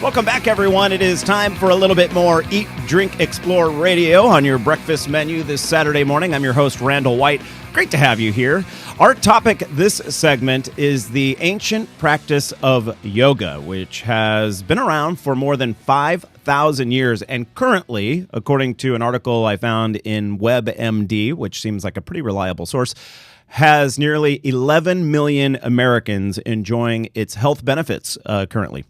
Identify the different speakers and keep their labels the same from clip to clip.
Speaker 1: Welcome back, everyone. It is time for a little bit more Eat, Drink, Explore Radio on your breakfast menu this Saturday morning. I'm your host, Randall White. Great to have you here. Our topic this segment is the ancient practice of yoga, which has been around for more than 5,000 years. And currently, according to an article I found in WebMD, which seems like a pretty reliable source, has nearly 11 million Americans enjoying its health benefits currently.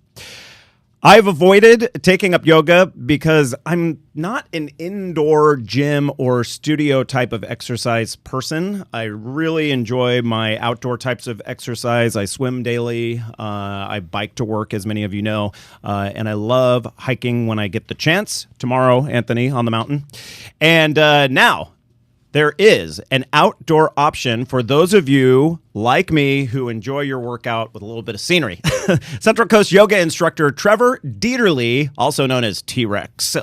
Speaker 1: I've avoided taking up yoga because I'm not an indoor gym or studio type of exercise person. I really enjoy my outdoor types of exercise. I swim daily. I bike to work, as many of you know. And I love hiking when I get the chance. Tomorrow, Anthony, on the mountain. And now there is an outdoor option for those of you like me who enjoy your workout with a little bit of scenery. Central Coast yoga instructor Trevor Dieterle, also known as T-Rex,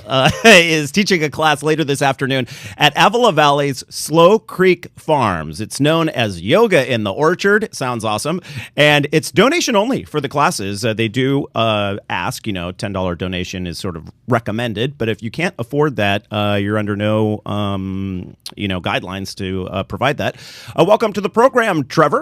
Speaker 1: is teaching a class later this afternoon at Avila Valley's Slow Creek Farms. It's known as Yoga in the Orchard. Sounds awesome. And it's donation only for the classes. They do ask, $10 donation is sort of recommended. But if you can't afford that, you're under no, guidelines to provide that. Welcome to the program, Trevor.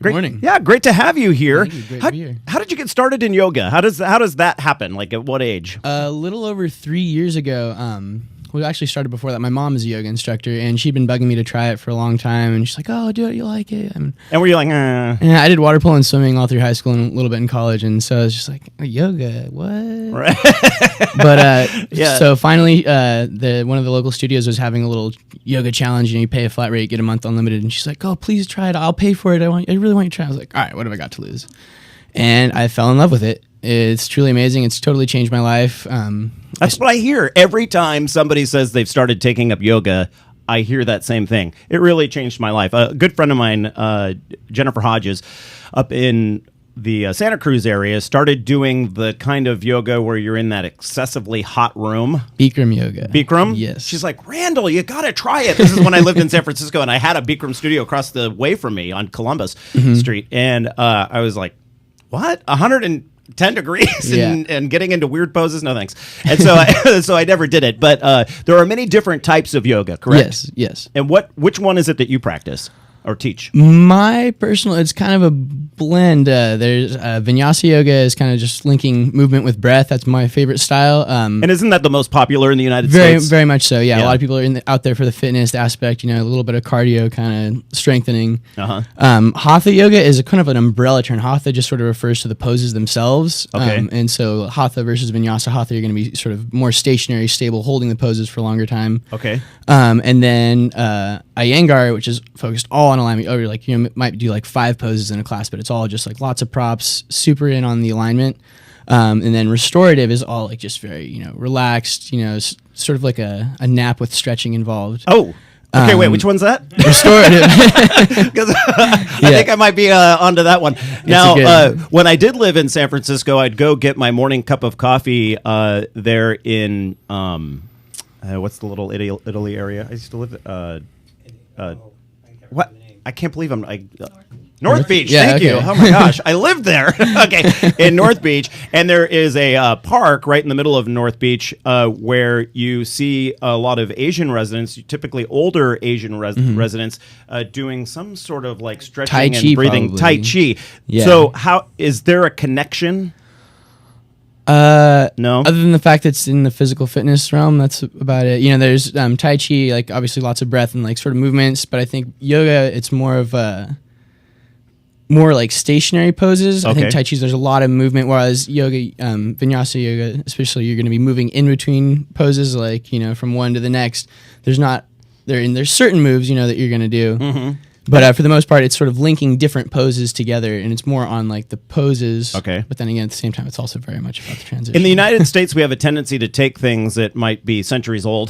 Speaker 2: Good morning.
Speaker 1: Yeah, great to have you here.
Speaker 2: Thank you. Great to be here.
Speaker 1: How did you get started in yoga? How does that happen? Like at what age?
Speaker 2: A little over 3 years ago. We actually started before that. My mom is a yoga instructor, and she'd been bugging me to try it for a long time. And she's like, "Oh, do it. You'll like it."
Speaker 1: And were you like,
Speaker 2: Yeah, I did water polo and swimming all through high school and a little bit in college, and so I was just like, yoga, what? Right. But
Speaker 1: yeah.
Speaker 2: So finally, one of the local studios was having a little yoga challenge. You pay a flat rate, get a month unlimited, and she's like, "Oh, please try it. I'll pay for it. I really want you to try." I was like, "All right, what have I got to lose?" And I fell in love with it. It's truly amazing. It's totally changed my life.
Speaker 1: That's what I hear. Every time somebody says they've started taking up yoga, I hear that same thing. It really changed my life. A good friend of mine, Jennifer Hodges, up in the Santa Cruz area, started doing the kind of yoga where you're in that excessively hot room.
Speaker 2: Bikram Yoga.
Speaker 1: Bikram?
Speaker 2: Yes.
Speaker 1: She's like, Randall, you got to try it. This is when I lived in San Francisco, and I had a Bikram studio across the way from me on Columbus Street. And I was like, what? 110 degrees and getting into weird poses? No, thanks. And so so I never did it. But there are many different types of yoga, correct?
Speaker 2: Yes.
Speaker 1: And which one is it that you practice or teach?
Speaker 2: My personal, it's kind of a blend. There's Vinyasa yoga is kind of just linking movement with breath. That's my favorite style.
Speaker 1: And isn't that the most popular in the United States?
Speaker 2: Very much so, yeah. A lot of people are out there for the fitness aspect, a little bit of cardio kind of strengthening. Hatha yoga is a kind of an umbrella term. Hatha just sort of refers to the poses themselves.
Speaker 1: Okay.
Speaker 2: And so Hatha versus Vinyasa. Hatha, you're going to be sort of more stationary, stable, holding the poses for a longer time.
Speaker 1: Okay.
Speaker 2: And then Iyengar, which is focused all on alignment. Might do like 5 poses in a class, but it's all just like lots of props, super in on the alignment. And then restorative is all like just very, relaxed, sort of like a nap with stretching involved.
Speaker 1: Oh, okay. Wait, which one's that?
Speaker 2: Restorative.
Speaker 1: Because I think I might be onto that one. Now, when I did live in San Francisco, I'd go get my morning cup of coffee there in, what's the little Italy area? I used to live, what? I can't believe North Beach.
Speaker 2: Yeah,
Speaker 1: thank you. Oh my gosh, I lived there. Okay, in North Beach, and there is a park right in the middle of North Beach where you see a lot of Asian residents, typically older Asian residents, doing some sort of like stretching and breathing. Tai Chi.
Speaker 2: Yeah.
Speaker 1: So, how is there a connection? No.
Speaker 2: Other than the fact that it's in the physical fitness realm, that's about it. There's Tai Chi, like obviously lots of breath and like sort of movements, but I think yoga, it's more of more like stationary poses.
Speaker 1: Okay.
Speaker 2: I think Tai Chi, there's a lot of movement, whereas yoga, Vinyasa yoga, especially, you're going to be moving in between poses, like, from one to the next. There's certain moves, that you're going to do. But for the most part, it's sort of linking different poses together, and it's more on like the poses.
Speaker 1: Okay.
Speaker 2: But then again, at the same time, it's also very much about the transition.
Speaker 1: In the United States, we have a tendency to take things that might be centuries old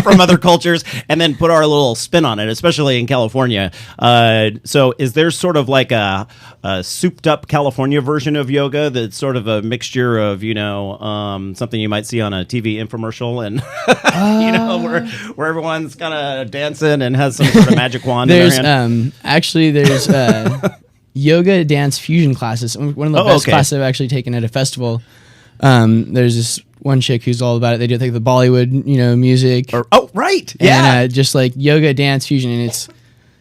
Speaker 1: from other cultures and then put our little spin on it, especially in California. So is there sort of like a souped-up California version of yoga that's sort of a mixture of, something you might see on a TV infomercial and, where everyone's kind of dancing and has some sort of magic wand in their hand?
Speaker 2: There's yoga dance fusion classes. One of the best classes I've actually taken at a festival. There's this one chick who's all about it. They do like the Bollywood, music.
Speaker 1: Right. Yeah.
Speaker 2: And just like yoga, dance, fusion, and it's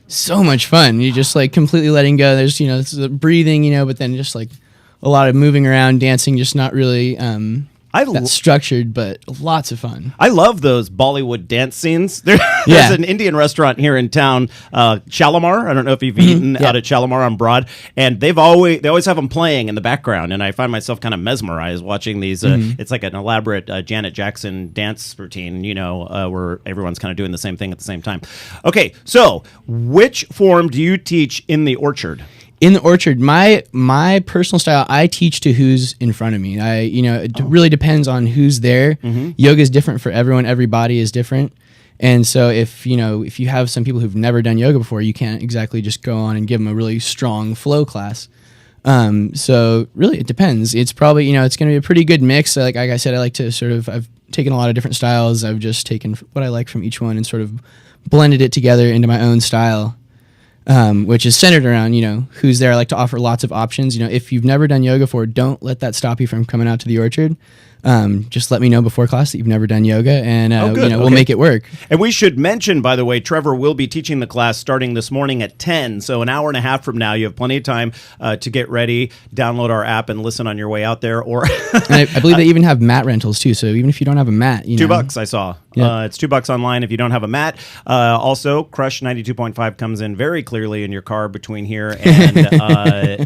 Speaker 2: so much fun. You're just like completely letting go. There's, it's the breathing, but then just like a lot of moving around, dancing, just not really that's structured, but lots of fun.
Speaker 1: I love those Bollywood dance scenes. There's an Indian restaurant here in town, Shalimar. I don't know if you've eaten out at Shalimar on Broad, and they always have them playing in the background, and I find myself kind of mesmerized watching these. It's like an elaborate Janet Jackson dance routine, where everyone's kind of doing the same thing at the same time. Okay, so which form do you teach in the Orchard?
Speaker 2: In the Orchard, my personal style, I teach to who's in front of me. It really depends on who's there. Yoga is different for everyone. Every body is different. And so if you have some people who've never done yoga before, you can't exactly just go on and give them a really strong flow class. So really it depends. It's probably, it's going to be a pretty good mix. Like I said, I like to I've taken a lot of different styles. I've just taken what I like from each one and sort of blended it together into my own style. Which is centered around, who's there. I like to offer lots of options. If you've never done yoga before, don't let that stop you from coming out to the Orchard. Just let me know before class that you've never done yoga, and we'll make it work.
Speaker 1: And we should mention, by the way, Trevor will be teaching the class starting this morning at 10, so an hour and a half from now. You have plenty of time to get ready, download our app, and listen on your way out there. Or
Speaker 2: and I believe they even have mat rentals, too, so even if you don't have a mat,
Speaker 1: $2 I saw. Yep. It's $2 online if you don't have a mat. Also, Crush 92.5 comes in very clearly in your car between here and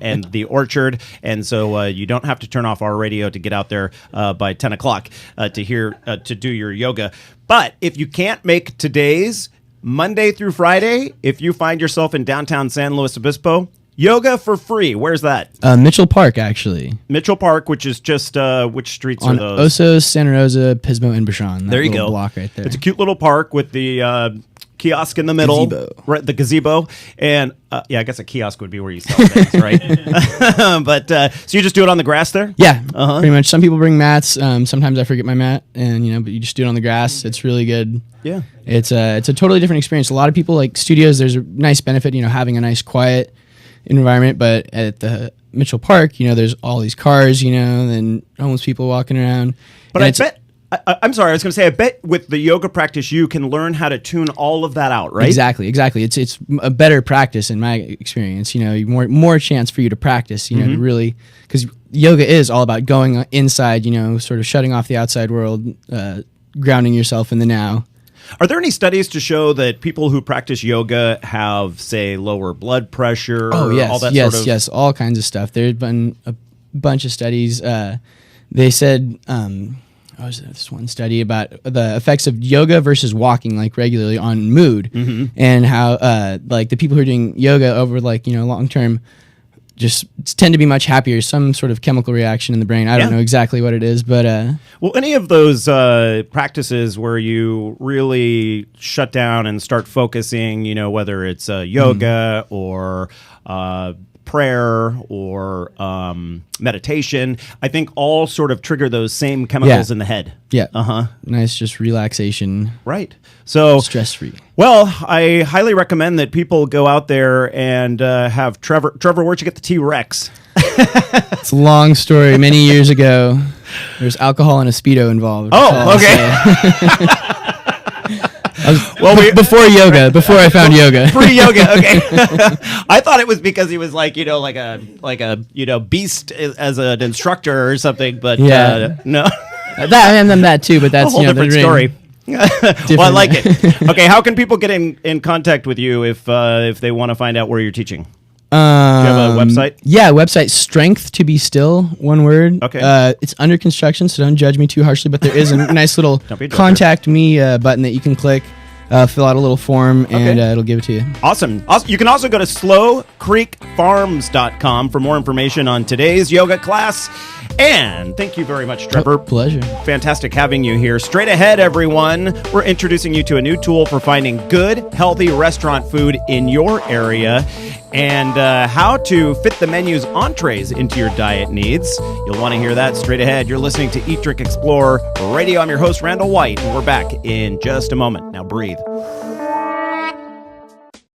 Speaker 1: and the Orchard, and so you don't have to turn off our radio to get out there by 10 o'clock to do your yoga. But if you can't make today's Monday through Friday, if you find yourself in downtown San Luis Obispo, yoga for free. Where's that?
Speaker 2: Mitchell Park, actually.
Speaker 1: Mitchell Park, which is just which streets
Speaker 2: on
Speaker 1: are those?
Speaker 2: Osos, Santa Rosa, Pismo, and Bashan.
Speaker 1: There you go.
Speaker 2: Block right there.
Speaker 1: It's a cute little park with the kiosk in the middle, right? The gazebo, and I guess a kiosk would be where you sell things, right? But so you just do it on the grass there?
Speaker 2: Yeah, pretty much. Some people bring mats. Sometimes I forget my mat, and but you just do it on the grass. It's really good.
Speaker 1: Yeah,
Speaker 2: it's a totally different experience. A lot of people like studios. There's a nice benefit, having a nice quiet environment, but at the Mitchell Park, there's all these cars, and homeless people walking around.
Speaker 1: But I bet. I'm sorry, I was going to say, I bet with the yoga practice, you can learn how to tune all of that out, right?
Speaker 2: Exactly. It's a better practice in my experience. More chance for you to practice. To really, because yoga is all about going inside. Sort of shutting off the outside world, grounding yourself in the now.
Speaker 1: Are there any studies to show that people who practice yoga have, say, lower blood pressure?
Speaker 2: Oh, yes,
Speaker 1: all that
Speaker 2: yes, all kinds of stuff. There's been a bunch of studies. They said. This one study about the effects of yoga versus walking like regularly on mood, and how like the people who are doing yoga over long term just tend to be much happier. Some sort of chemical reaction in the brain. I don't know exactly what it is, but
Speaker 1: well, any of those practices where you really shut down and start focusing, whether it's yoga or prayer or meditation, I think all sort of trigger those same chemicals in the head.
Speaker 2: Yeah. Nice, just relaxation.
Speaker 1: Right. So
Speaker 2: stress-free.
Speaker 1: Well, I highly recommend that people go out there and have Trevor. Trevor, where'd you get the T-Rex?
Speaker 2: It's a long story. Many years ago, there's alcohol and a Speedo involved.
Speaker 1: Oh, okay.
Speaker 2: Before yoga, before I found yoga.
Speaker 1: Pre-yoga, okay. I thought it was because he was like a beast as an instructor or something, but no.
Speaker 2: That too, but that's
Speaker 1: a whole different story. Well, I like it. Okay, how can people get in contact with you if they want to find out where you're teaching? Do you have a website?
Speaker 2: Yeah, website, Strength to Be Still, one word.
Speaker 1: Okay.
Speaker 2: It's under construction, so don't judge me too harshly, but there is a nice little contact me button that you can click, fill out a little form, and it'll give it to you.
Speaker 1: Awesome. You can also go to slowcreekfarms.com for more information on today's yoga class. And thank you very much, Trevor.
Speaker 2: Pleasure.
Speaker 1: Fantastic having you here. Straight ahead, everyone, we're introducing you to a new tool for finding good, healthy restaurant food in your area and how to fit the menu's entrees into your diet needs. You'll want to hear that straight ahead. You're listening to Eat, Drink, Explore Radio. I'm your host, Randall White, and we're back in just a moment. Now breathe.